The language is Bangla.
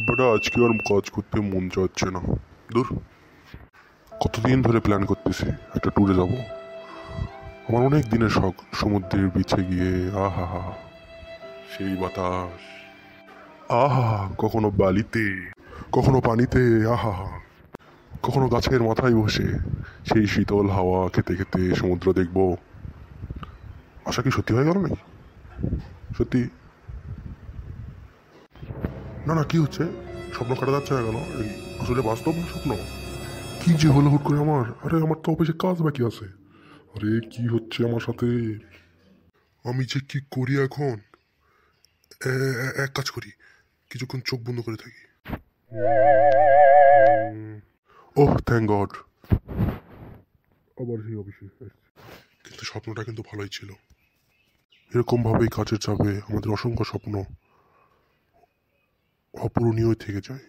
বেটা আজকে আর কাজ করতে মন চাচ্ছে না। দূর, কতদিন ধরে প্ল্যান করতেছি একটা ট্যুরে যাব। আমার অনেক দিনের শখ সমুদ্রের বিচে গিয়ে আহা হা, সেই বাতাস, আহা, কখনো বালিতে, কখনো পানিতে, আহা হা, কখনো গাছের মাথায় বসে সেই শীতল হাওয়া খেতে খেতে সমুদ্র দেখব। আশা কি সত্যি হয়ে গেল নাকি? সত্যি? না না, কি হচ্ছে? স্বপ্ন কাটা যাচ্ছে না কেন? এই আসলে বাস্তব না স্বপ্ন? কি যে হলো হুট করে আমার? আরে আমার তো অফিসে কাজ বাকি আছে। আরে কি হচ্ছে আমার সাথে? আমি যে কি করি এখন? এক কাজ করি, কিছুক্ষণ চোখ বন্ধ করে থাকি। ওহ থ্যাংক গড, আবার সেই অফিসে এসেছি। কিন্তু স্বপ্নটা কিন্তু ভালোই ছিল। এরকম ভাবেই কাজের চাপে আমাদের অসংখ্য স্বপ্ন অপূরণীয় থেকে যায়।